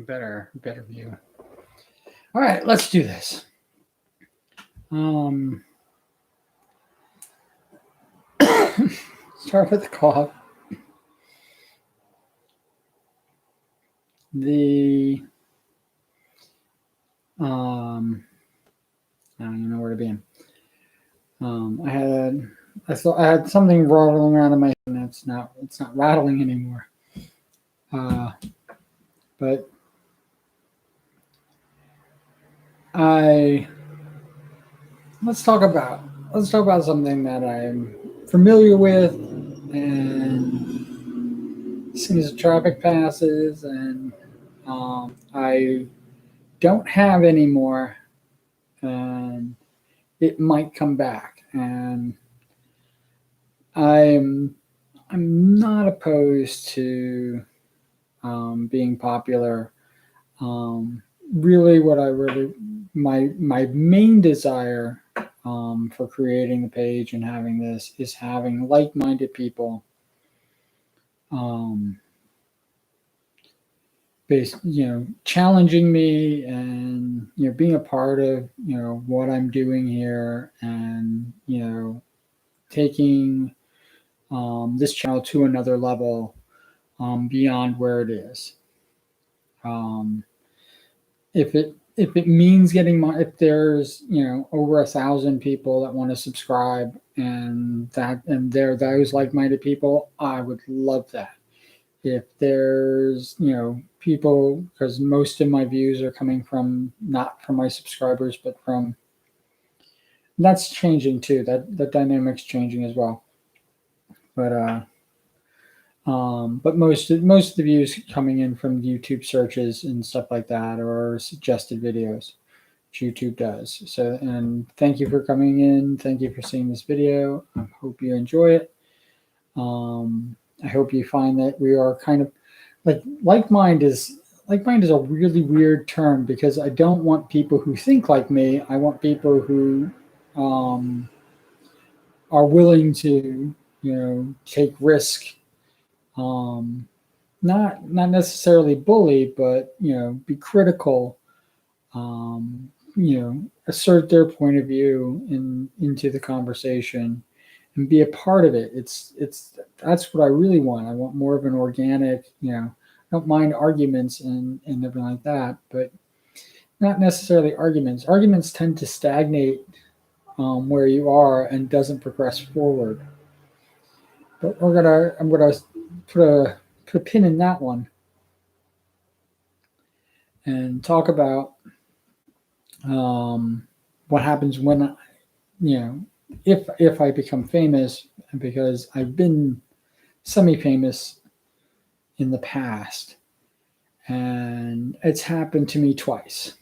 Better view. All right, let's do this. Start with the cough. I don't even know where to begin. I thought I had something rattling around in my head, and it's not rattling anymore. But let's talk about something that I'm familiar with, and as soon as the traffic passes, and I don't have anymore, and it might come back, and I'm not opposed to being popular. Really, my main desire for creating the page and having this is having like-minded people, challenging me, and being a part of what I'm doing here, and taking this channel to another level beyond where it is. If it means if there's over 1,000 people that want to subscribe, and they're those like-minded people, I would love that. If there's people, because most of my views are coming from not from my subscribers, but from, that's changing too. That dynamic's changing as well. But most of the views coming in from YouTube searches and stuff like that, or suggested videos, which YouTube does. So, and thank you for coming in. Thank you for seeing this video. I hope you enjoy it. I hope you find that we are kind of like-mind is a really weird term, because I don't want people who think like me. I want people who are willing to take risk. Not necessarily bully, but be critical. Assert their point of view into the conversation, and be a part of it. That's what I really want. I want more of an organic. I don't mind arguments and everything like that, but not necessarily arguments. Arguments tend to stagnate where you are and doesn't progress forward. But I'm gonna put a pin in that one and talk about what happens when if I become famous, because I've been semi-famous in the past, and it's happened to me twice.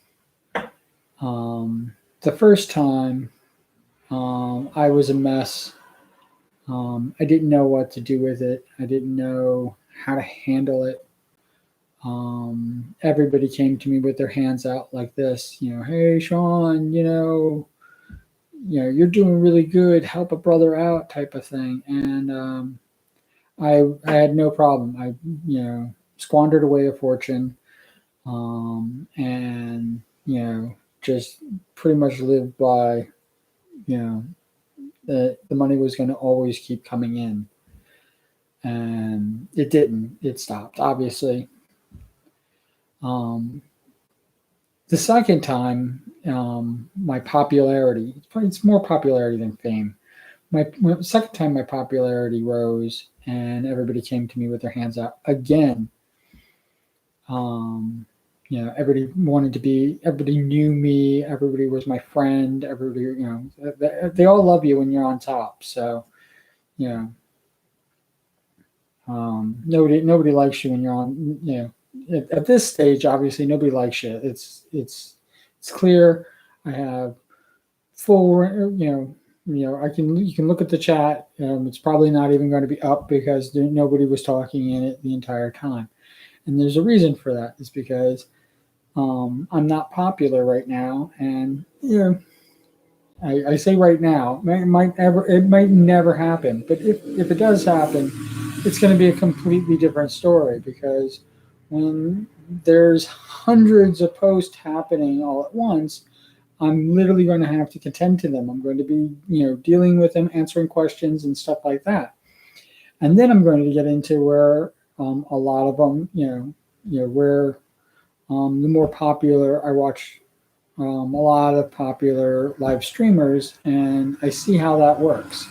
The first time, I was a mess. I didn't know what to do with it. I didn't know how to handle it. Everybody came to me with their hands out like this, hey, Sean, you're doing really good, help a brother out, type of thing. And I had no problem. I squandered away a fortune, and just pretty much lived by the money was going to always keep coming in, and it didn't. It stopped, obviously. The second time, my popularity, it's more popularity than fame. My second time, my popularity rose, and everybody came to me with their hands out again. Everybody everybody knew me, everybody was my friend, everybody, they all love you when you're on top. So, nobody likes you when you're on, at this stage, obviously nobody likes you. It's clear. I have full, you can look at the chat. It's probably not even going to be up, because nobody was talking in it the entire time. And there's a reason for that. It's because I'm not popular right now, and I say right now, it might never happen, but if it does happen, it's going to be a completely different story because when there's hundreds of posts happening all at once, I'm literally going to have to contend to them. I'm going to be, dealing with them, answering questions and stuff like that. And then I'm going to get into where a lot of them, where the more popular, I watch a lot of popular live streamers, and I see how that works.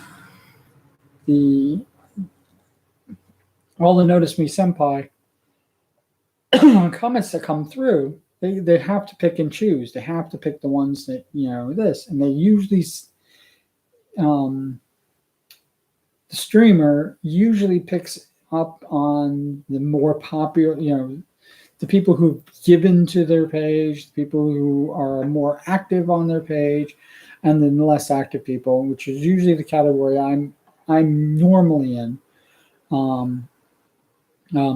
The all the Notice Me Senpai comments that come through, they have to pick and choose. They have to pick the ones that, this, and they usually, um, the streamer usually picks up on the more popular, the people who've given to their page, the people who are more active on their page, and then the less active people, which is usually the category I'm normally in,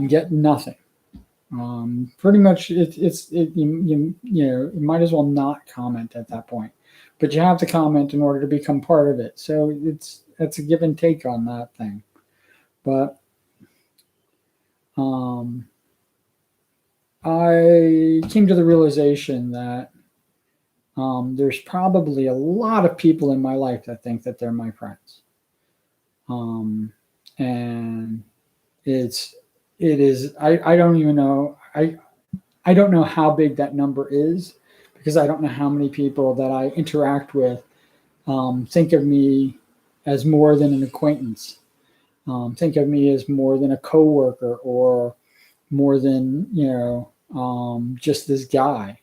get nothing. Pretty much, you might as well not comment at that point, but you have to comment in order to become part of it. So it's a give and take on that thing, but I came to the realization that there's probably a lot of people in my life that think that they're my friends, and it is I don't even know I don't know how big that number is because I don't know how many people that I interact with think of me as more than an acquaintance, think of me as more than a coworker or more than just this guy.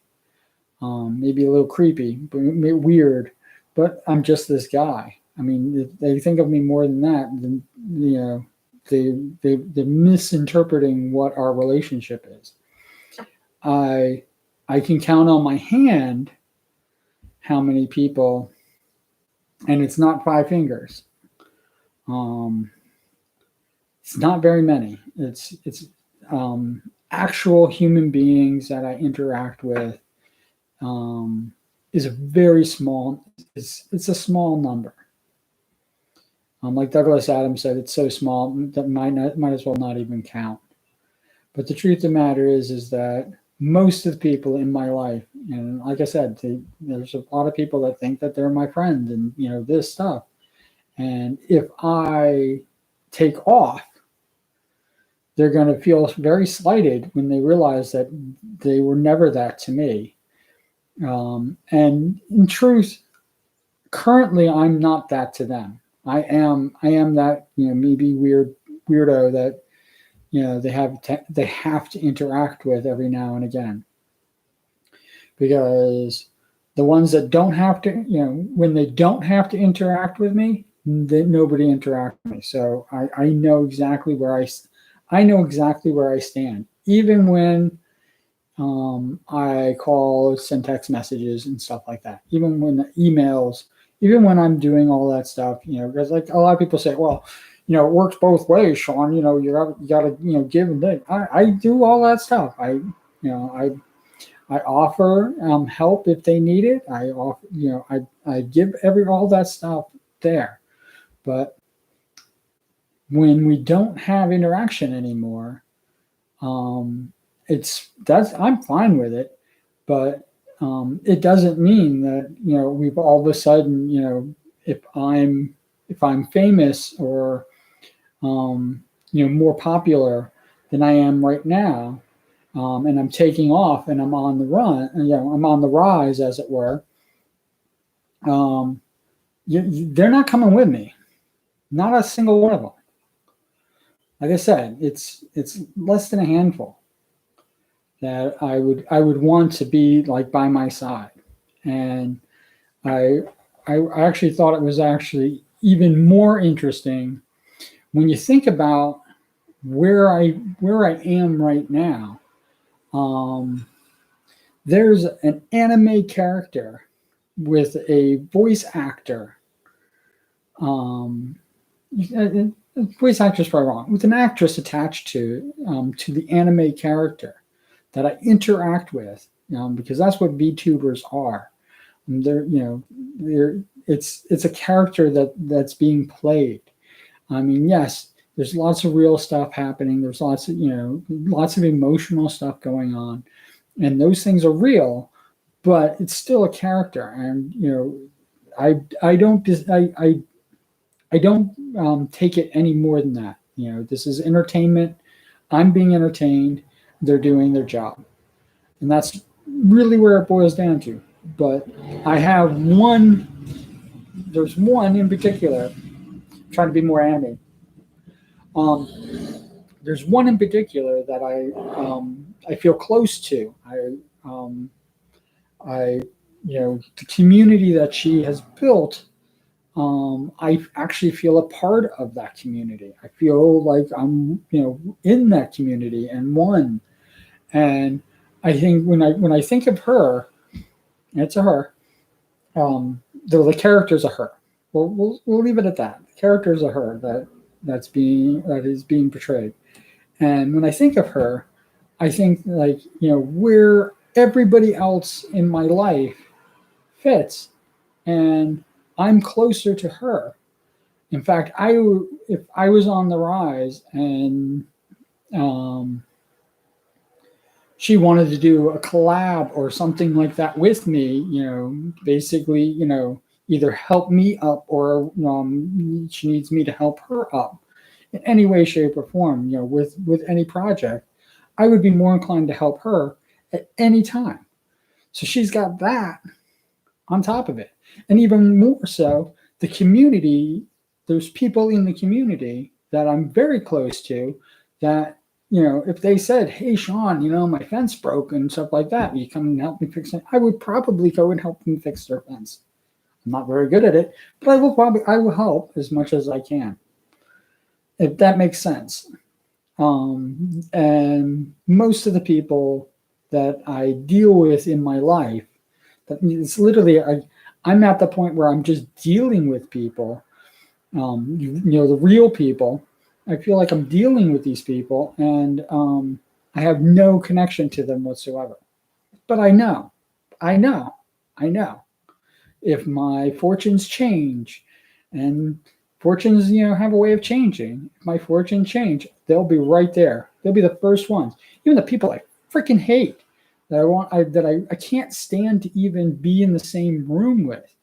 Maybe a little creepy, but weird, but I'm just this guy. I mean, if they think of me more than that, then they're misinterpreting what our relationship is. I can count on my hand how many people, and it's not 5 fingers. It's not very many. It's actual human beings that I interact with. Is a very small. It's a small number. Like Douglas Adams said, it's so small that might as well not even count. But the truth of the matter is that most of the people in my life, and like I said, there's a lot of people that think that they're my friend, and this stuff. And if I take off, they're going to feel very slighted when they realize that they were never that to me. And in truth, currently, I'm not that to them. I am that maybe weirdo that they have to interact with every now and again, because the ones that don't have to, when they don't have to interact with me, then nobody interacts with me. So I know exactly where I stand, even when I call, send text messages and stuff like that, even when the emails, even when I'm doing all that stuff, because like a lot of people say, well, it works both ways, Sean. You gotta give and take. I do all that stuff. I offer help if they need it. I offer, I give all that stuff there. But when we don't have interaction anymore, I'm fine with it, but it doesn't mean that we've all of a sudden if I'm famous or more popular than I am right now, and I'm taking off and I'm on the run, and I'm on the rise, as it were. They're not coming with me, not a single one of them. Like I said, it's less than a handful that I would want to be like by my side, and I actually thought it was actually even more interesting when you think about where I am right now. There's an anime character with a voice actor. Voice actor is probably wrong. With an actress attached to the anime character that I interact with, because that's what VTubers are. it's a character that's being played. I mean, yes, there's lots of real stuff happening. There's lots of, lots of emotional stuff going on, and those things are real, but it's still a character. And, I don't, I don't take it any more than that. This is entertainment. I'm being entertained. They're doing their job. And that's really where it boils down to. But I have there's one in particular, I'm trying to be more animated. There's one in particular that I feel close to. The community that she has built, I actually feel a part of that community. I feel like I'm, in that community and one. And I think when I think of her, it's a her. The characters are her. We'll leave it at that. The characters are her that is being portrayed. And when I think of her, I think like, where everybody else in my life fits, and I'm closer to her. In fact, if I was on the rise and she wanted to do a collab or something like that with me, basically, either help me up or she needs me to help her up in any way, shape, or form, with any project, I would be more inclined to help her at any time. So she's got that on top of it. And even more so, the community, there's people in the community that I'm very close to that, if they said, hey, Sean, my fence broke and stuff like that, will you come and help me fix it? I would probably go and help them fix their fence. I'm not very good at it, but I will help as much as I can, if that makes sense. And most of the people that I deal with in my life, that it's literally, I'm at the point where I'm just dealing with people, the real people. I feel like I'm dealing with these people, and I have no connection to them whatsoever. But I know, if my fortunes change, and fortunes, have a way of changing. If my fortunes change, they'll be right there. They'll be the first ones. Even the people I freaking hate, that I can't stand to even be in the same room with,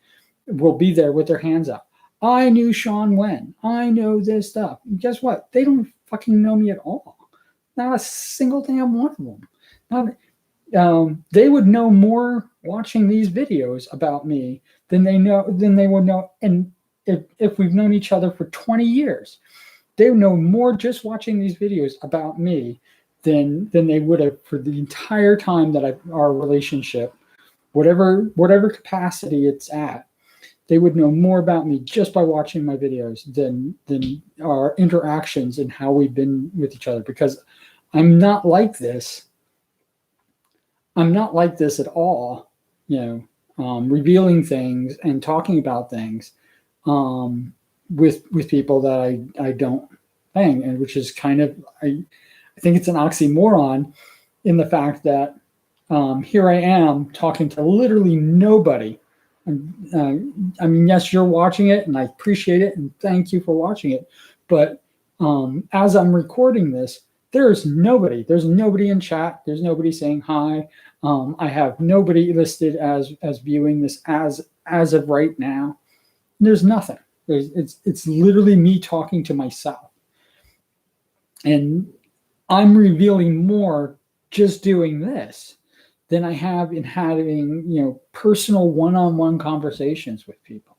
will be there with their hands up. I knew Sean when. I know this stuff. And guess what? They don't fucking know me at all. Not a single damn one of them. They would know more watching these videos about me than they would know. And if we've known each other for 20 years, they would know more just watching these videos about me than they would have for the entire time that our relationship, whatever capacity it's at. They would know more about me just by watching my videos than our interactions and how we've been with each other, because I'm not like this. I'm not like this at all, revealing things and talking about things with people that I don't hang, and which is kind of, I think it's an oxymoron in the fact that here I am talking to literally nobody. I mean, yes, you're watching it, and I appreciate it, and thank you for watching it. But as I'm recording this, there's nobody. There's nobody in chat. There's nobody saying hi. I have nobody listed as viewing this as of right now. There's nothing. It's literally me talking to myself, and I'm revealing more just doing this than I have in having, personal one-on-one conversations with people.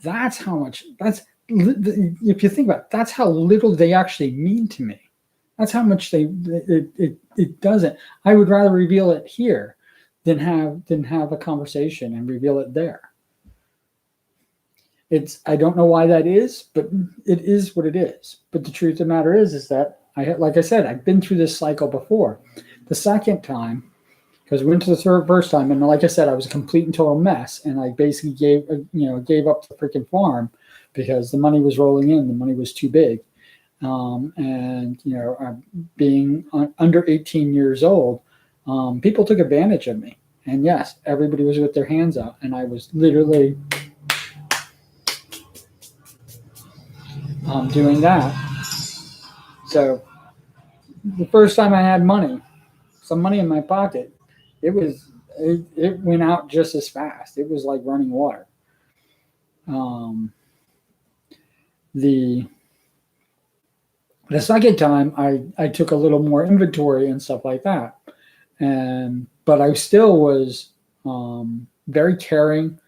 That's how much, if you think about it, that's how little they actually mean to me. That's how much it doesn't. I would rather reveal it here than have a conversation and reveal it there. I don't know why that is, but it is what it is. But the truth of the matter is that like I said, I've been through this cycle before. The second time, because we went to the first time, and like I said, I was a complete and total mess, and I basically gave up the freaking farm because the money was rolling in, the money was too big, and being under 18 years old, people took advantage of me, and yes, everybody was with their hands out, and I was literally doing that. So the first time I had money, some money in my pocket, it went out just as fast. It was like running water. Um, the the second time, I took a little more inventory and stuff like that, and but I still was very caring,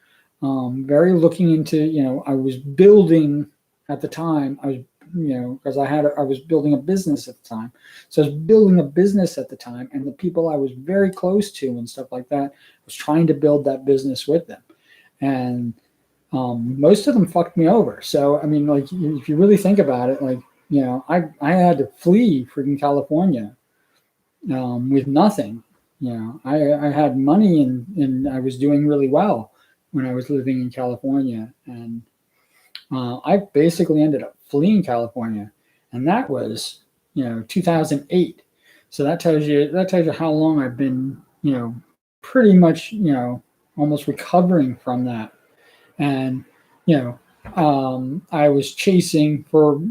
very looking into, I was building at the time. I was, because I was building a business at the time, so I was building a business at the time, and the people I was very close to and stuff like that, I was trying to build that business with them, and most of them fucked me over. So I mean, like, if you really think about it, like, I had to flee freaking California with nothing. I had money, and I was doing really well when I was living in California, and I basically ended up fleeing California, and that was 2008. So that tells you how long I've been pretty much almost recovering from that, and I was chasing for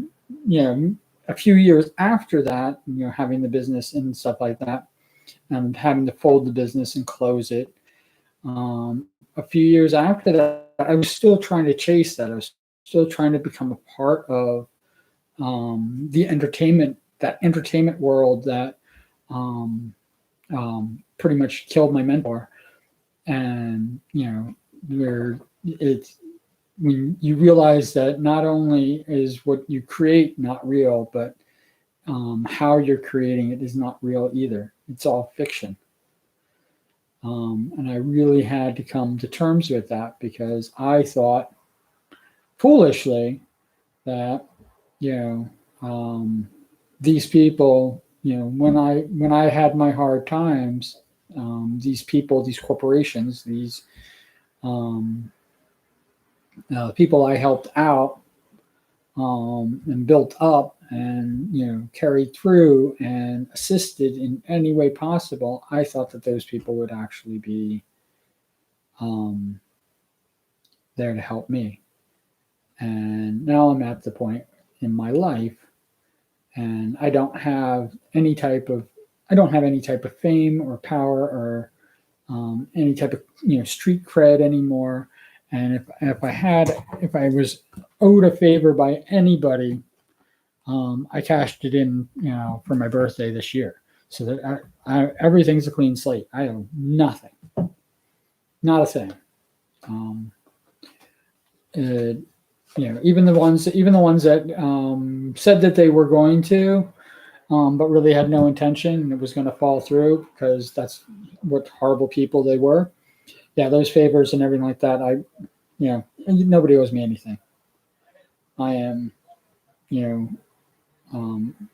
a few years after that, having the business and stuff like that, and having to fold the business and close it. A few years after that, I was still trying to chase that. I was still trying to become a part of the that entertainment world that pretty much killed my mentor. And where it's when you realize that not only is what you create not real, but how you're creating it is not real either. It's all fiction. And I really had to come to terms with that, because I thought foolishly that you know these people, when I had my hard times, these people, these corporations, these um, people I helped out and built up and carried through and assisted in any way possible, I thought that those people would actually be um, there to help me. And now I'm at the point in my life, and I don't have any type of fame or power or any type of street cred anymore. And if I was owed a favor by anybody, I cashed it in, for my birthday this year, so that everything's a clean slate. I owe nothing, not a thing. Um, it, even the ones that said that they were going to, but really had no intention and it was going to fall through, because that's what horrible people they were. Yeah, those favors and everything like that. Nobody owes me anything. I am,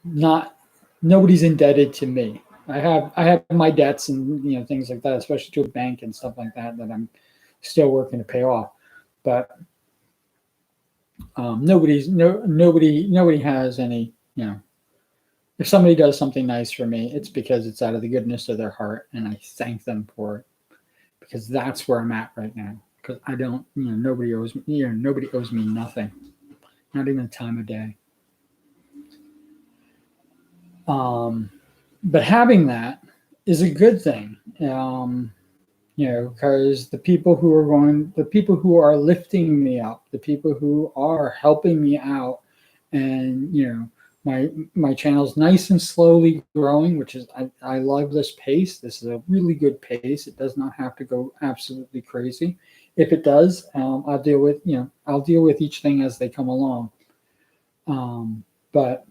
not nobody's indebted to me. I have my debts and things like that, especially to a bank and stuff like that I'm still working to pay off. But nobody has any. If somebody does something nice for me, it's because it's out of the goodness of their heart, and I thank them for it, because that's where I'm at right now. Because I don't, nobody owes me. Nobody owes me nothing, not even a time of day. But having that is a good thing, because the people who are lifting me up, the people who are helping me out, and my channel's nice and slowly growing, which is I love this pace. This is a really good pace. It does not have to go absolutely crazy. If it does, I'll deal with each thing as they come along. But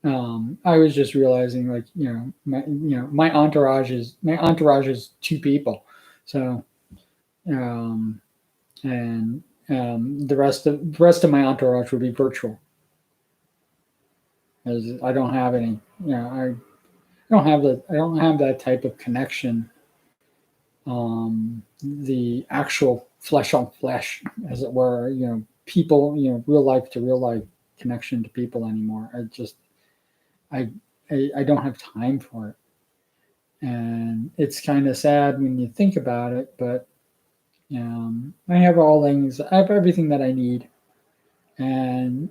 I was just realizing, like, my entourage is two people, so and the rest of my entourage will be virtual, as I don't have any. I don't have that type of connection. The actual flesh on flesh, as it were, people, real life to real life connection to people anymore. I I don't have time for it. And it's kind of sad when you think about it, but I have everything that I need, and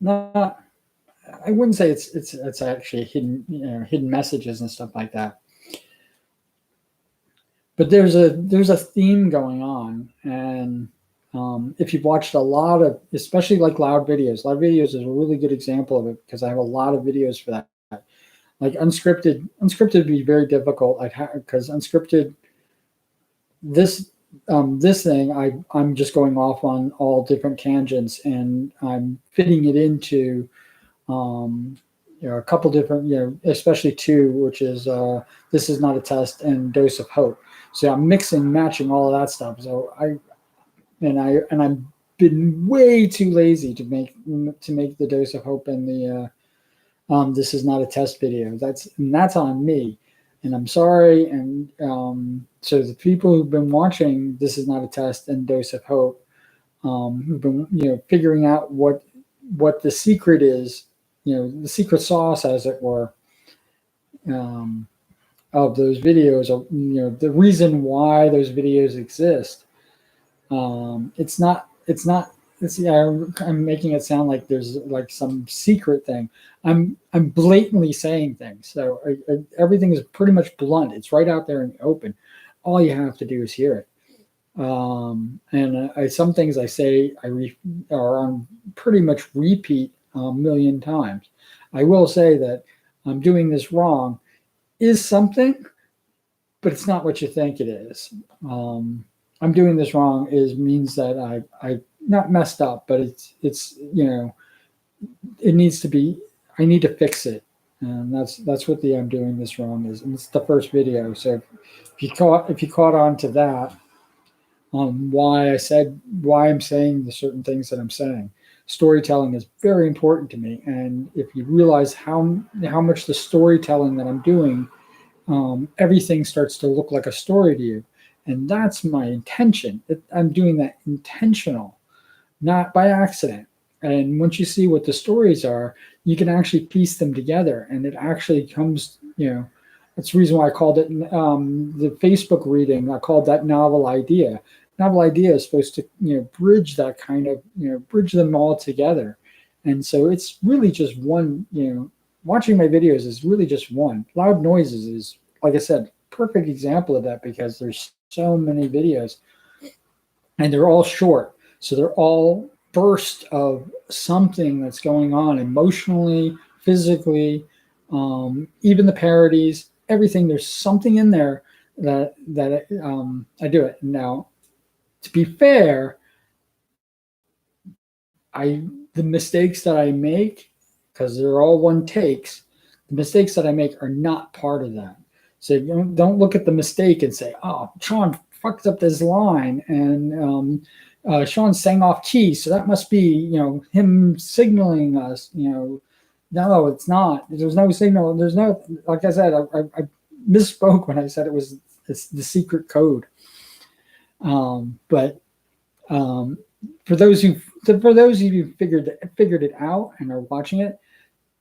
not, I wouldn't say it's actually hidden, hidden messages and stuff like that. But there's a theme going on, and if you've watched a lot of, especially like loud videos is a really good example of it because I have a lot of videos for that. Like unscripted would be very difficult, like because unscripted, this this thing, I'm just going off on all different tangents and I'm fitting it into a couple different, especially two, which is This Is Not a Test and Dose of Hope. So I'm mixing, matching all of that stuff. So I've been way too lazy to make the Dose of Hope and the This Is Not a Test video. That's on me, and I'm sorry. And so the people who've been watching This Is Not a Test and Dose of Hope, who've been figuring out what the secret is, the secret sauce, as it were, of those videos, the reason why those videos exist. I'm making it sound like there's like some secret thing. I'm blatantly saying things. So everything is pretty much blunt. It's right out there in the open. All you have to do is hear it. Some things I say are on pretty much repeat a million times. I will say that I'm doing this wrong is something, but it's not what you think it is. I'm doing this wrong means that I not messed up, but it's it needs to be. I need to fix it, and that's what the I'm doing this wrong is. And it's the first video, so if you caught on to that, why I'm saying the certain things that I'm saying. Storytelling is very important to me, and if you realize how much the storytelling that I'm doing, everything starts to look like a story to you, and that's my intention. I'm doing that intentional, not by accident. And once you see what the stories are, you can actually piece them together, and it actually comes. That's the reason why I called it the Facebook reading. I called that novel idea. Novel idea is supposed to bridge that kind of bridge them all together, and so it's really just one. Watching my videos is really just one. Loud noises is, like I said, perfect example of that because there's so many videos, and they're all short, so they're all bursts of something that's going on emotionally, physically, even the parodies, everything. There's something in there that I do it now. To be fair, the mistakes that I make, because they're all one takes, the mistakes that I make are not part of that. So don't look at the mistake and say, "Oh, Sean fucked up this line," and Sean sang off key, so that must be him signaling us. No, it's not. There's no signal. There's no, like I said, I misspoke when I said it's the secret code. But for those of you who figured it out and are watching it,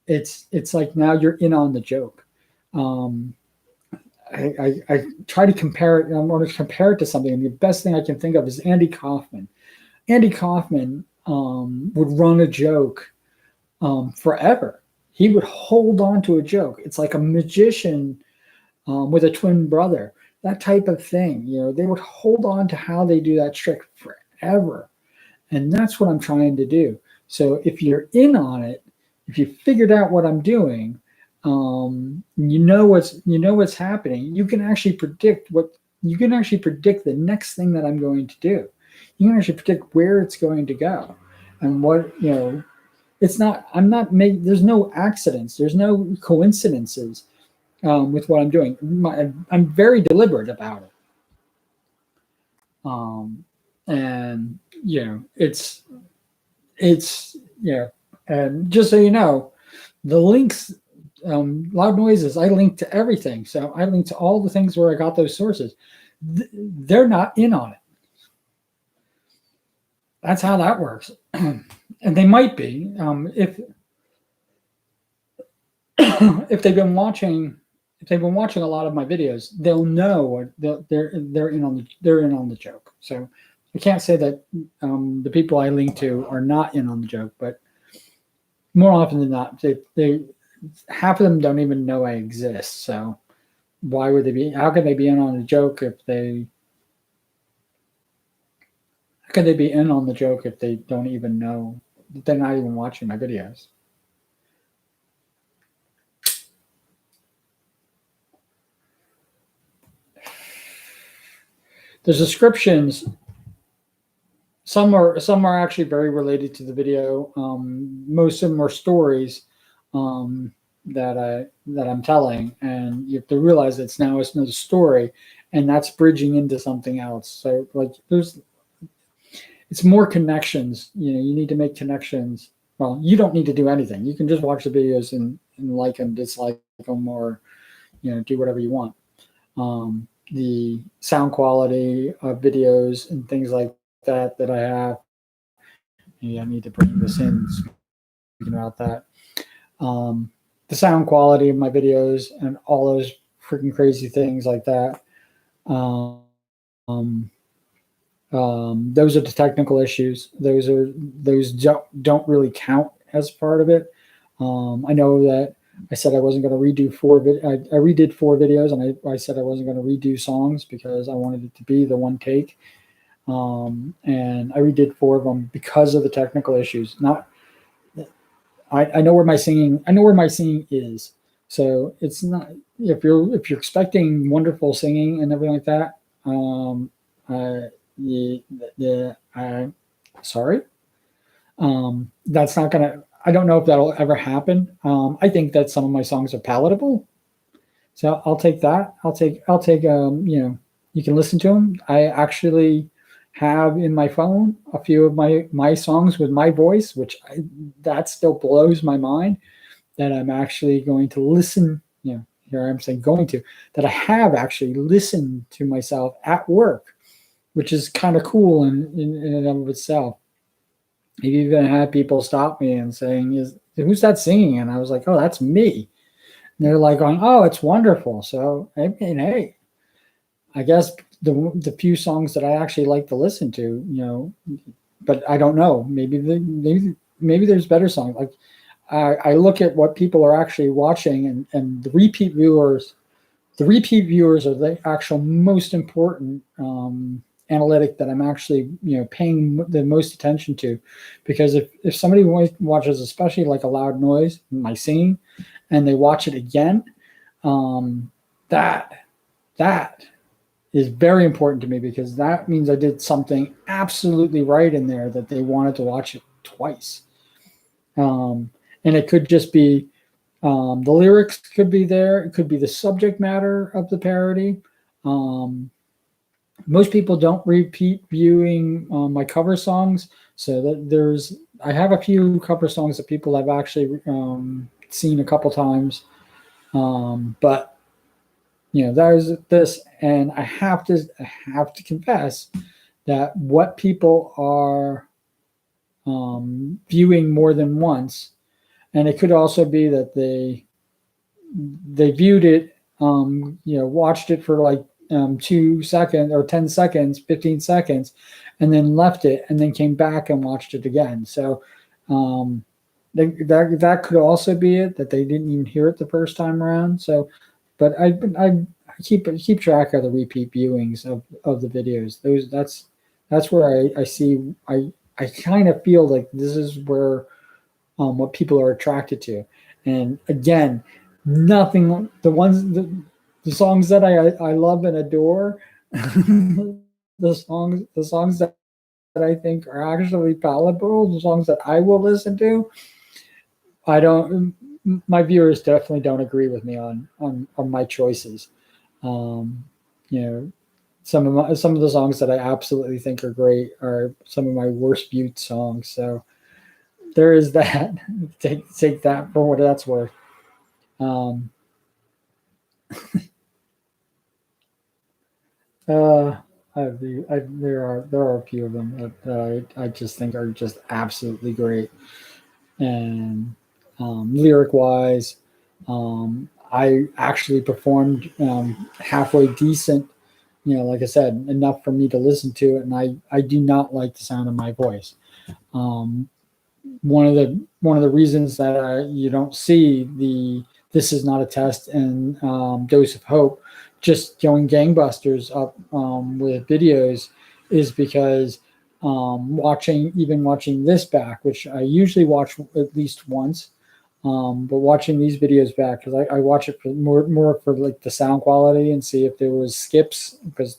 it's like now you're in on the joke. I try to compare it. I want to compare it to something, and the best thing I can think of is Andy Kaufman. Andy Kaufman would run a joke forever. He would hold on to a joke. It's like a magician with a twin brother. That type of thing. They would hold on to how they do that trick forever. And that's what I'm trying to do. So if you're in on it, if you figured out what I'm doing, what's happening, you can actually predict the next thing that I'm going to do. You can actually predict where it's going to go, and it's not. There's no accidents. There's no coincidences with what I'm doing. I'm very deliberate about it. And and just so you know, the links, Loud Noises, I link to everything. So I link to all the things where I got those sources. They're not in on it. That's how that works. And they might be, if they've been watching a lot of my videos, they'll know they're in on the joke. So I can't say that the people I link to are not in on the joke, but more often than not, they half of them don't even know I exist. So why would they be? How can they be in on a joke if they? How can they be in on the joke if they don't even know? They're not even watching my videos. The descriptions, some are actually very related to the video. Most of them are stories that I'm telling, and you have to realize it's another story, and that's bridging into something else. So like it's more connections. You need to make connections. Well, you don't need to do anything. You can just watch the videos and like them, dislike them, or do whatever you want. The sound quality of videos and things like that I have. Maybe I need to bring this in speaking about that. The sound quality of my videos and all those freaking crazy things like that. Those are the technical issues. Those don't really count as part of it. I know that I said I wasn't going to redo I redid 4 videos, and I said I wasn't going to redo songs because I wanted it to be the one take. And I redid 4 of them because of the technical issues. I know where my singing is. So it's not, if you're expecting wonderful singing and everything like that. Sorry. That's not gonna. I don't know if that'll ever happen. I think that some of my songs are palatable, so I'll take that. I'll take. You can listen to them. I actually have in my phone a few of my songs with my voice, that still blows my mind that I'm actually going to listen. Here I'm saying going to, that I have actually listened to myself at work, which is kind of cool in and of itself. I've even had people stop me and saying, who's that singing? And I was like, oh, that's me. And they're like going, oh, it's wonderful. So, I mean, hey, I guess the few songs that I actually like to listen to, but I don't know. Maybe there's better songs. Like I look at what people are actually watching, and the repeat viewers are the actual most important analytic that I'm actually paying the most attention to, because if somebody watches, especially like a loud noise, my singing, and they watch it again, that is very important to me, because that means I did something absolutely right in there, that they wanted to watch it twice. And it could just be the lyrics could be there. It could be the subject matter of the parody. Most people don't repeat viewing my cover songs, so that I have a few cover songs that people have actually seen a couple times, but there's this, and I have to confess that what people are viewing more than once, and it could also be that they viewed it, watched it for like 2 seconds or 10 seconds, 15 seconds, and then left it, and then came back and watched it again. So that could also be it, that they didn't even hear it the first time around. So, but I keep track of the repeat viewings of the videos. That's where I see, I kind of feel like this is where what people are attracted to. And again, nothing, the songs that I love and adore, the songs that I think are actually palatable, the songs that I will listen to, my viewers definitely don't agree with me on my choices. Some of the songs that I absolutely think are great are some of my worst viewed songs. So there is that. Take that for what that's worth. There are a few of them that I just think are just absolutely great, and lyric wise, I actually performed halfway decent. Like I said, enough for me to listen to it, and I do not like the sound of my voice. one of the reasons that you don't see the "This is not a test" and "Dose of Hope" just going gangbusters up with videos is because watching this back, which I usually watch at least once, but watching these videos back, because I watch it for more for like the sound quality and see if there was skips, because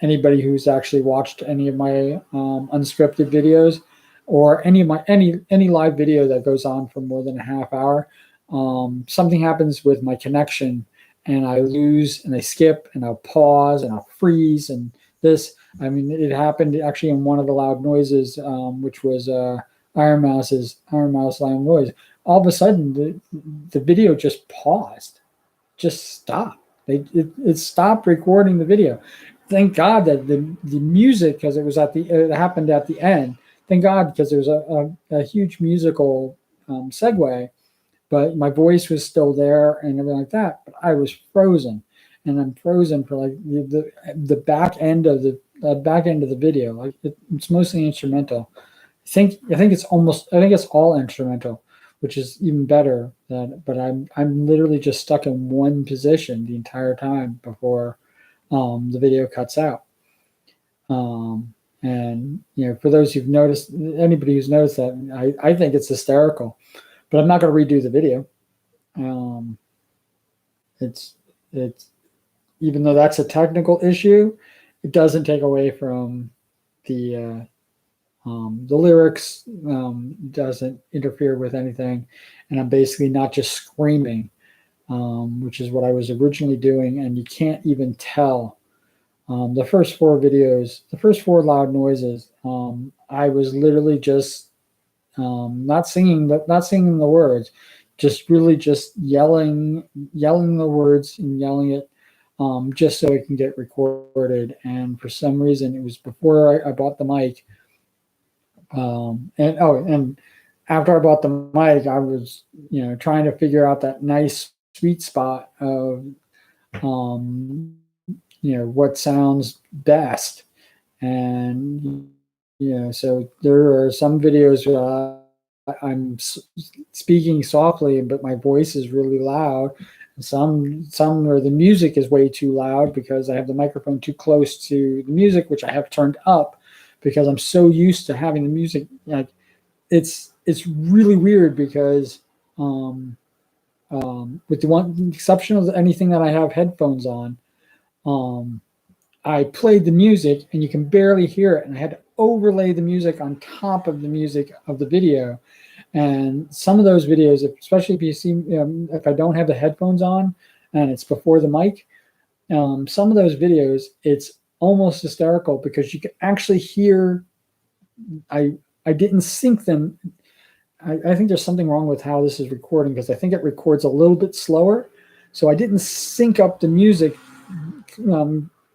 anybody who's actually watched any of my unscripted videos, or any live video that goes on for more than a half hour, something happens with my connection, and I lose and I skip and I'll pause and I'll freeze and this. I mean, it happened actually in one of the loud noises, which was Iron Mouse loud noise. All of a sudden, the video just paused, just stopped. It stopped recording the video. Thank God that the music, because it happened at the end. Thank God, because there was a huge musical segue, but my voice was still there and everything like that. But I was frozen, and I'm frozen for like the back end of the video. Like it's mostly instrumental. I think it's all instrumental, which is even better. But I'm literally just stuck in one position the entire time before the video cuts out. And for those who've noticed, anybody who's noticed that, I think it's hysterical. But I'm not going to redo the video. It's even though that's a technical issue, it doesn't take away from the lyrics, doesn't interfere with anything, and I'm basically not just screaming, which is what I was originally doing, and you can't even tell. The first four loud noises, I was literally just not singing the words, just really just yelling the words and yelling it, just so it can get recorded. And for some reason, it was before I bought the mic. And after I bought the mic, I was trying to figure out that nice sweet spot of what sounds best. And so there are some videos where I'm speaking softly, but my voice is really loud. And some where the music is way too loud because I have the microphone too close to the music, which I have turned up because I'm so used to having the music. Like it's really weird because with the one exception of anything that I have headphones on, I played the music and you can barely hear it, and I had to overlay the music on top of the music of the video. And some of those videos, especially if you see, if I don't have the headphones on and it's before the mic, some of those videos, it's almost hysterical because you can actually hear. I didn't sync them. I think there's something wrong with how this is recording, because I think it records a little bit slower. So I didn't sync up the music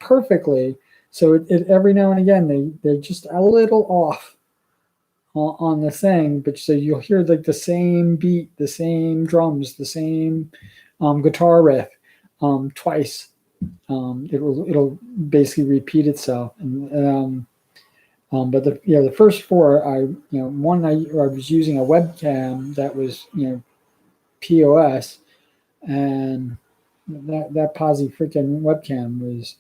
perfectly. So it every now and again, they're just a little off on the thing. But so you'll hear like the same beat, the same drums, the same guitar riff twice. It'll basically repeat itself. And but the first four, I was using a webcam that was POS, and that Posi freaking webcam was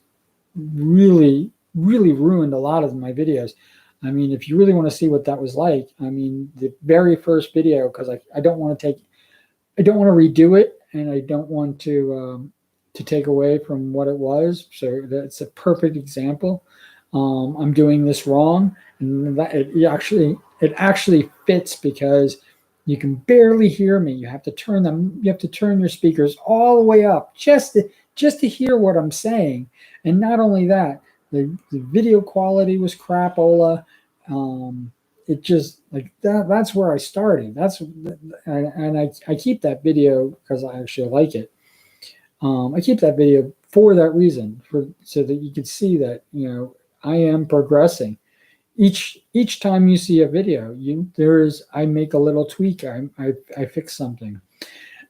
really ruined a lot of my videos. I mean, if you really want to see what that was like, I mean, the very first video, because I don't want to redo it, and I don't want to take away from what it was. So that's a perfect example. I'm doing this wrong, and that it actually fits because you can barely hear me. You have to turn your speakers all the way up just to hear what I'm saying. And not only that, the video quality was crapola. It just like that's where I started. I keep that video because I actually like it. I keep that video for that reason, so that you can see that I am progressing. Each time you see a video, I make a little tweak. I fix something.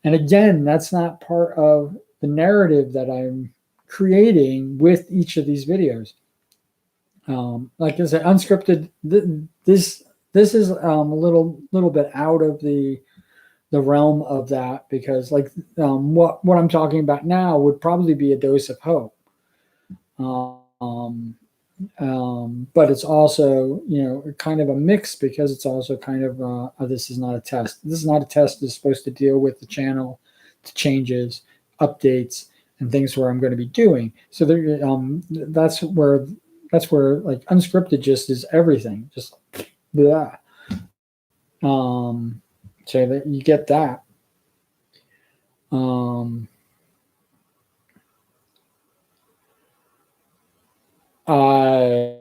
And again, that's not part of the narrative that I'm creating with each of these videos. Like I said, unscripted. This This is a little bit out of the realm of that, because like what I'm talking about now would probably be a dose of hope. Um, but it's also, kind of a mix, because it's also kind of this is not a test. This is not a test. It's supposed to deal with the channel, the changes, updates, and things where I'm going to be doing. So there, that's where like unscripted just is everything, just blah. So that you get that. Um, I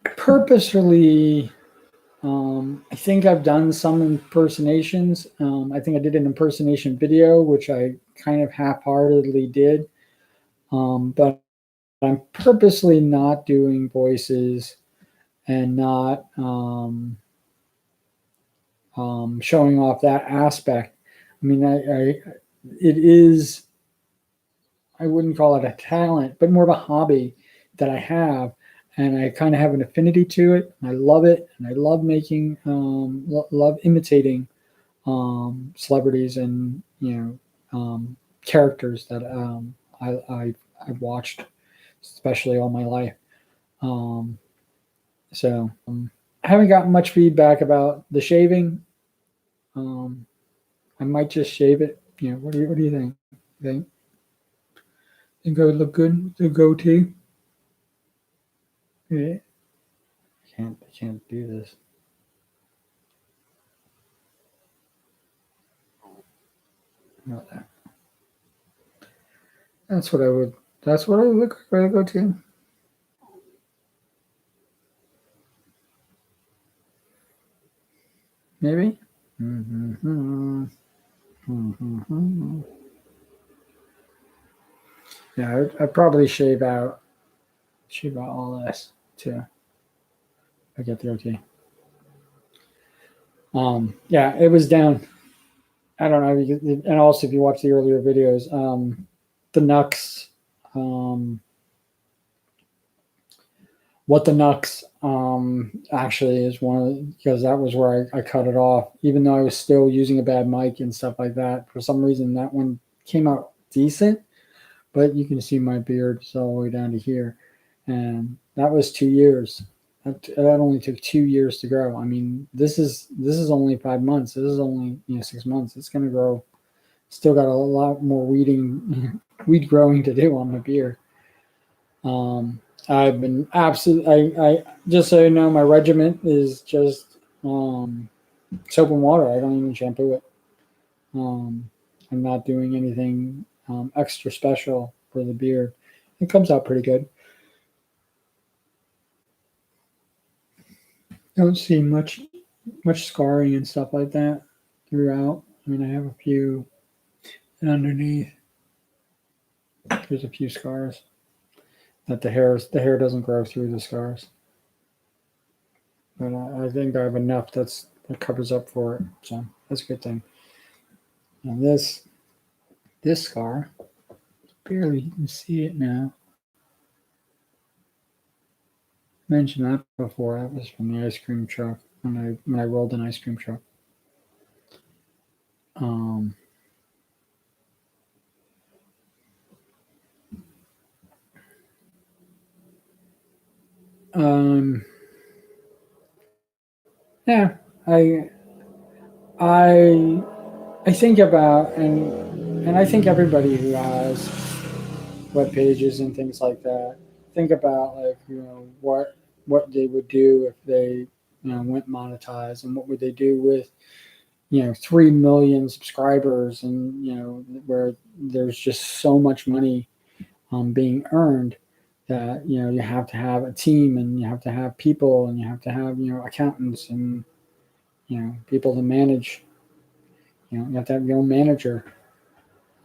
purposefully, I think I've done some impersonations. I think I did an impersonation video, which I kind of half-heartedly did. But I'm purposely not doing voices and not showing off that aspect. I mean, it is, I wouldn't call it a talent, but more of a hobby that I have, and I kind of have an affinity to it. And I love it, and I love making, love imitating celebrities and characters that I've watched, especially all my life. Um, so I haven't gotten much feedback about the shaving. Um, I might just shave it. What do you think? Think it would look good with the goatee? Yeah. I can't do this. Not that. That's what I would. That's what I would look like with a goatee. Maybe. Mm-hmm. Mm-hmm. Yeah, I'd probably shave out all this too. I get the goatee. Yeah, it was down. I don't know. And also, if you watch the earlier videos, the Nux, um, what the Nux actually is one of because that was where I cut it off, even though I was still using a bad mic and stuff like that. For some reason, that one came out decent, but you can see my beard is all the way down to here, and that was 2 years. That only took 2 years to grow. I mean, this is only 5 months. This is only 6 months. It's gonna grow. Still got a lot more weed growing to do on my beard. Um, I've been absolutely. I just so you know, my regiment is just soap and water. I don't even shampoo it. Um, I'm not doing anything extra special for the beard. It comes out pretty good. Don't see much scarring and stuff like that throughout. I mean, I have a few, and underneath there's a few scars that the hair doesn't grow through the scars. But I think I have enough that covers up for it, so that's a good thing. And this scar, barely you can see it now. Mentioned that before. That was from the ice cream truck when I rolled an ice cream truck. Um, um, yeah, I I I think about and I think everybody who has web pages and things like that think about like what they would do if they went monetized, and what would they do with 3 million subscribers, and where there's just so much money being earned that you have to have a team, and you have to have people, and you have to have accountants, and people to manage. You have to have your own manager.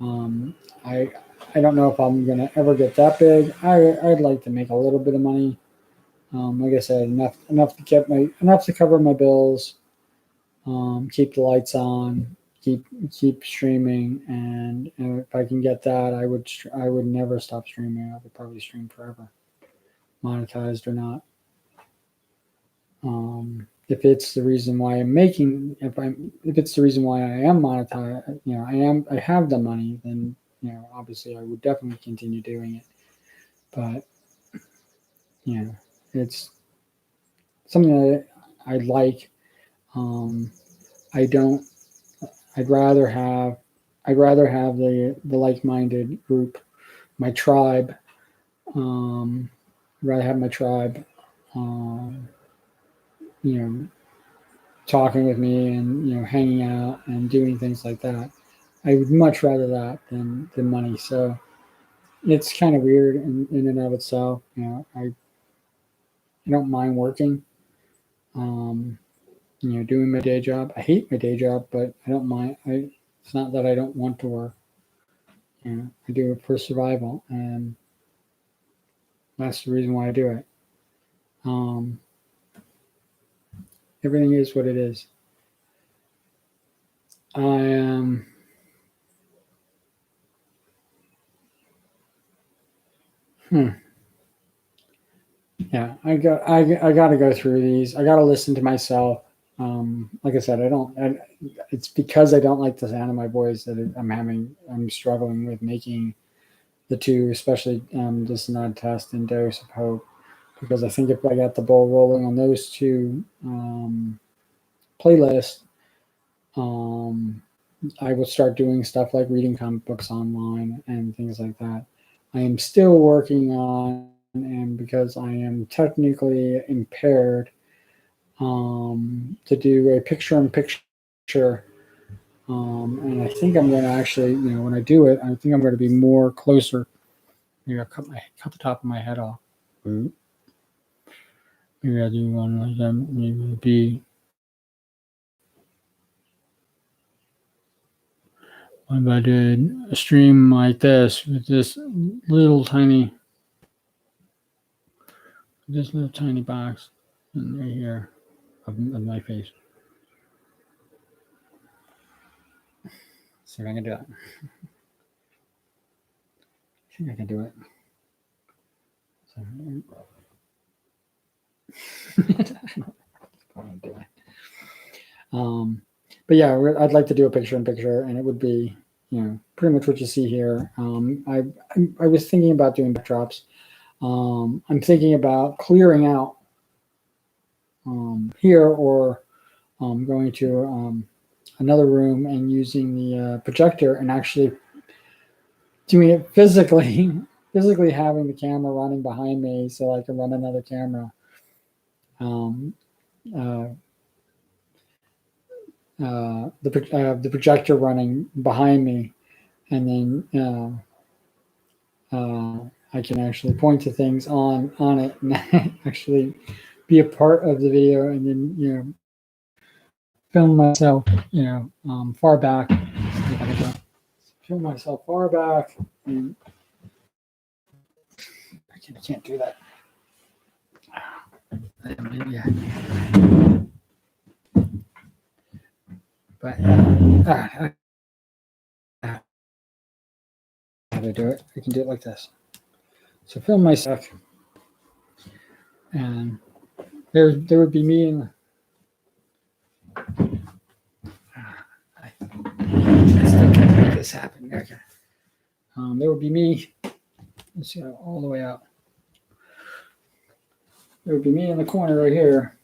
um, I I don't know if I'm gonna ever get that big. I'd like to make a little bit of money. Like I said, enough to cover my bills, keep the lights on, keep streaming, and if I can get that, I would never stop streaming. I would probably stream forever, monetized or not. If it's the reason why I'm making, if it's the reason why I am monetized, I have the money, then, obviously I would definitely continue doing it. But, it's something that I like. I don't, I'd rather have the like-minded group, my tribe. I'd rather have my tribe, um, you know, talking with me and, hanging out and doing things like that. I would much rather that than money. So it's kind of weird in and of itself. I don't mind working, um, doing my day job. I hate my day job, but I don't mind. It's not that I don't want to work. I do it for survival, and that's the reason why I do it. Um, Everything is what it is. I am. Yeah, I got to go through these. I got to listen to myself. Like I said, it's because I don't like the sound of my voice that I'm struggling with making the two, especially this nod test and dose of hope, because I think if I got the ball rolling on those two playlists, I will start doing stuff like reading comic books online and things like that. I am still working on, and because I am technically impaired, to do a picture-in-picture. And I think I'm going to actually, when I do it, I think I'm going to be more closer. Maybe I'll cut the top of my head off. Maybe I'll do one like that. Maybe it'll be what if I did a stream like this with this little tiny box in right here of my face. See if I can do it. I think I can do it. So, but yeah, I'd like to do a picture-in-picture, and it would be, pretty much what you see here. I was thinking about doing backdrops. I'm thinking about clearing out here, or going to another room and using the projector and actually doing it physically, physically having the camera running behind me so I can run another camera. The projector running behind me, and then I can actually point to things on it and actually be a part of the video, and then film myself far back. Film myself far back. And I can't do that. Yeah. But how to do it? I can do it like this. So film myself, and there would be me in. I still can't make this happen. Okay. There would be me. Let's see, all the way out. There would be me in the corner right here.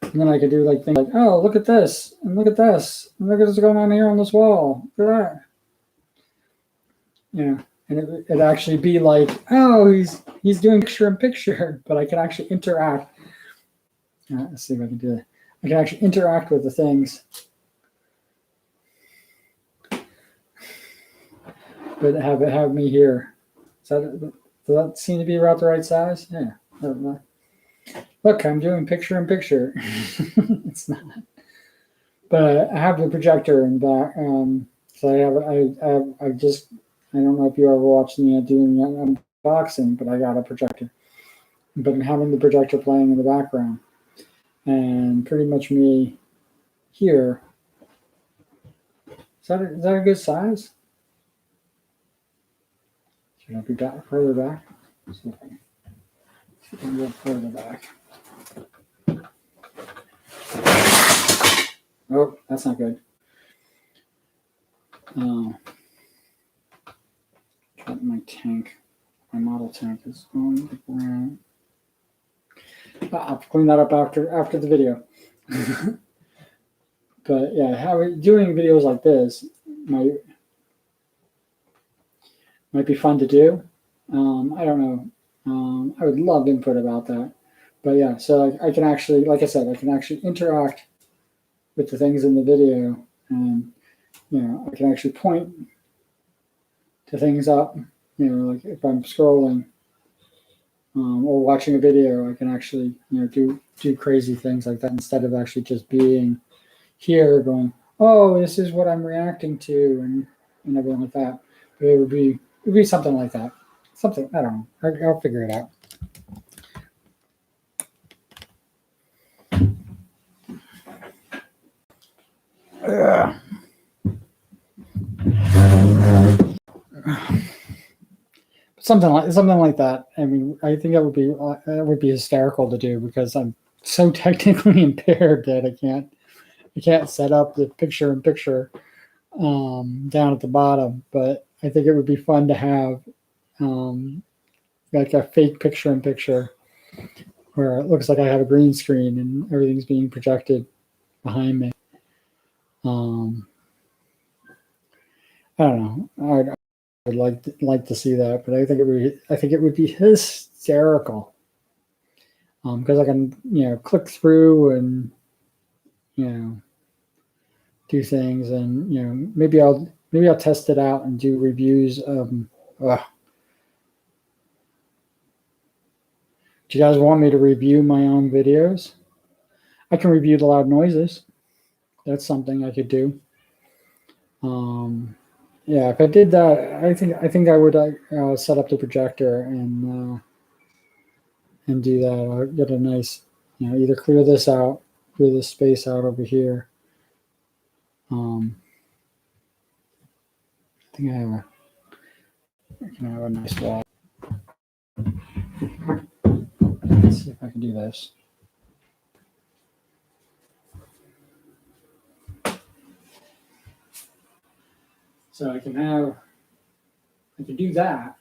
And then I could do like things like, oh, look at this, and look at this, and look at what's going on here on this wall. Look at that. And it'd actually be like, oh, he's doing picture-in-picture, but I can actually interact. Let's see if I can do that. I can actually interact with the things. But have me here. Does that seem to be about the right size? Yeah. Look, I'm doing picture-in-picture. It's not. But I have the projector in back. So I don't know if you ever watched me doing unboxing, but I got a projector. But I'm having the projector playing in the background. And pretty much me here. Is that a good size? Should I be further back? See if I can go further back. Oh, that's not good. My tank, my model tank is going around. I'll clean that up after the video. But yeah, doing videos like this might be fun to do. I don't know. I would love input about that. But yeah, so I can actually, like I said, I can actually interact with the things in the video, and I can actually point to things up. Like if I'm scrolling or watching a video, I can actually do crazy things like that instead of actually just being here going, oh, this is what I'm reacting to, and everything like that. But it would be something like that. Something, I don't know. I'll figure it out. Something like that. I mean, I think that would be hysterical to do because I'm so technically impaired that I can't set up the picture in picture down at the bottom. But I think it would be fun to have like a fake picture in picture where it looks like I have a green screen and everything's being projected behind me. I don't know. I'd like to see that, but I think it would be hysterical. Because I can click through and do things, and maybe I'll test it out and do reviews. Do you guys want me to review my own videos? I can review the loud noises. That's something I could do. Yeah, if I did that, I think I would set up the projector and do that. I'll get a nice, either clear this space out over here. I think I can have a nice wall. Let's see if I can do this. So I can do that.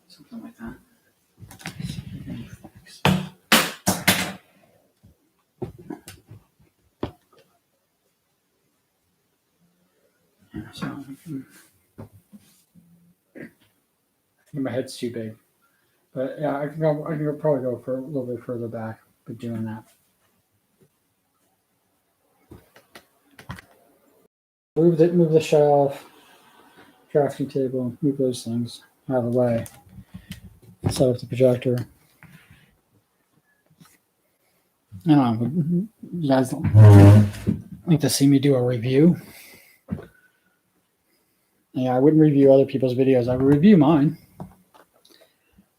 Something like that. Yeah, so I think my head's too big. But yeah, I can probably go for a little bit further back, but doing that. Move the shelf, drafting table, move those things out of the way. Set up the projector. I don't know. You guys like to see me do a review? Yeah, I wouldn't review other people's videos. I would review mine.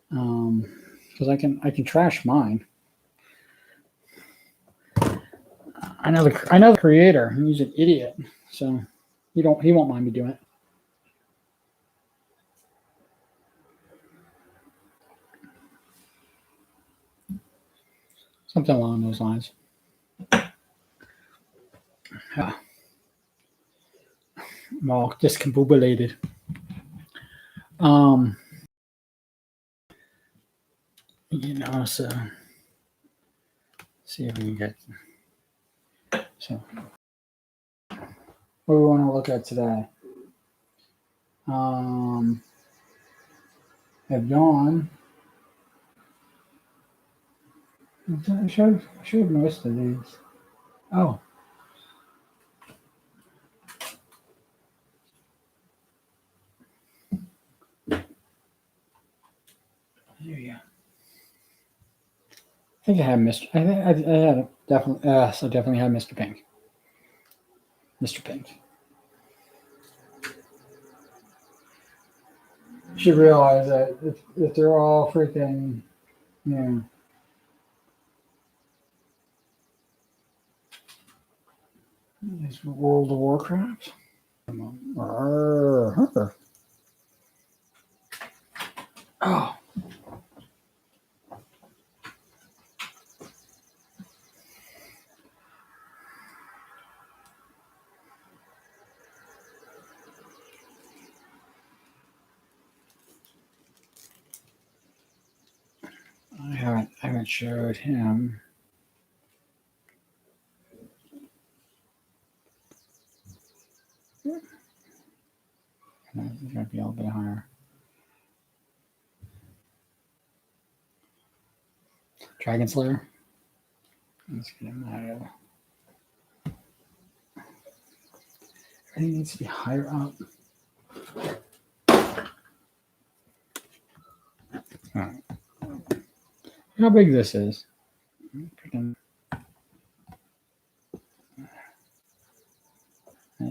Because I can trash mine. I know the creator. He's an idiot, so he won't mind me doing it. Something along those lines. Yeah. I'm all discombobulated. So see if we can get. So, what do we want to look at today? Have yawn. I showed most of these. Oh. Yeah. I think I had Mr. I think I had definitely. Yes, I definitely had Mr. Pink. Mr. Pink. You should realize that if they're all freaking, it's World of Warcraft. Oh. that showed him. It's going to be a little bit higher. Dragon Slayer. Let's get him out of. Everything needs to be higher up. All right. How big this is.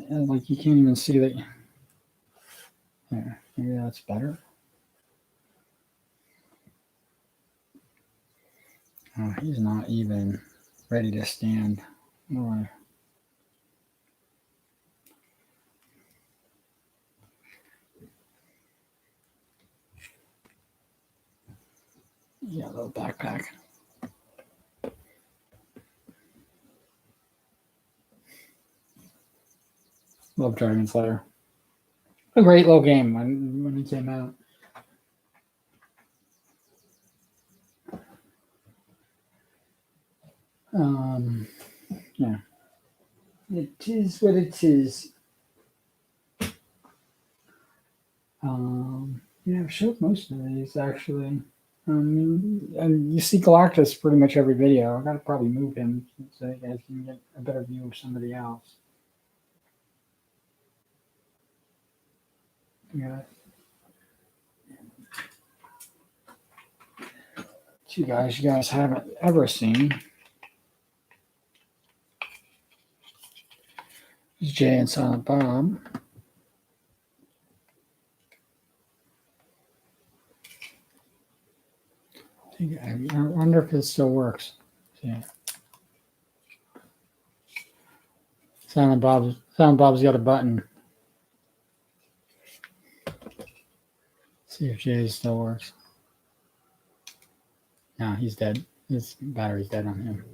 Like you can't even see that. There, maybe that's better. Oh, he's not even ready to stand. Oh. Yeah, little backpack. Love Dragon Slayer. A great little game when it came out. Yeah. It is what it is. Yeah, I've showed most of these actually. And you see Galactus pretty much every video. I gotta probably move him so you guys can get a better view of somebody else. Yeah. Two guys you guys haven't ever seen. It's Jay and Silent Bob. I wonder if it still works. Yeah. Silent Bob's got a button. See if Jay's still works. No, he's dead. His battery's dead on him.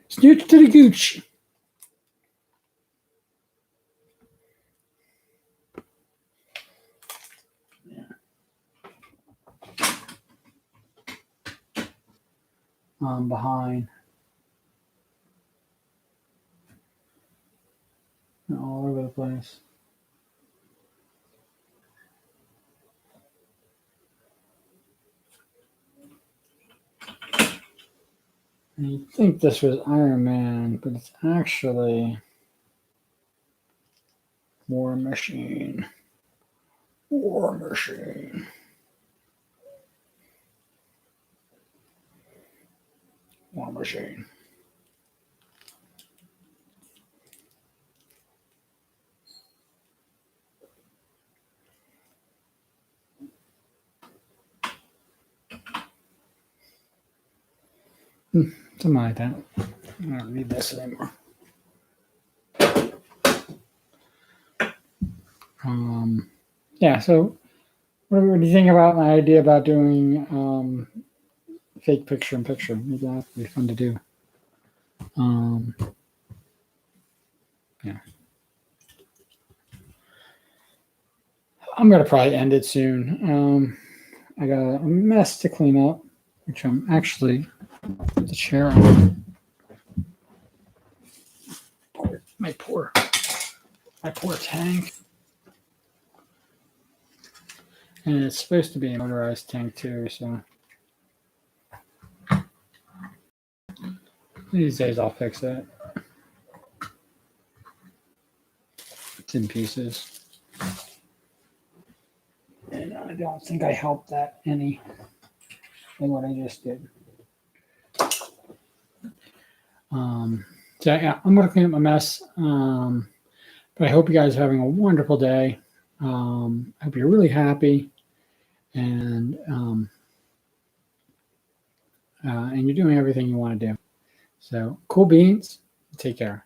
Snooch to the gooch. Behind. All over the place. And you think this was Iron Man, but it's actually War Machine. War Machine. War Machine. Something like that. I don't need this anymore. Yeah, so what do you think about my idea about doing fake picture-in-picture? Maybe that would be fun to do. Yeah. I'm going to probably end it soon. I got a mess to clean up, which I'm actually put the chair on. My poor tank. And it's supposed to be a motorized tank too, so these days I'll fix it. It's in pieces. And I don't think I helped that any in what I just did. So yeah, I'm gonna clean up my mess. But I hope you guys are having a wonderful day. I hope you're really happy and you're doing everything you want to do. So cool beans. Take care.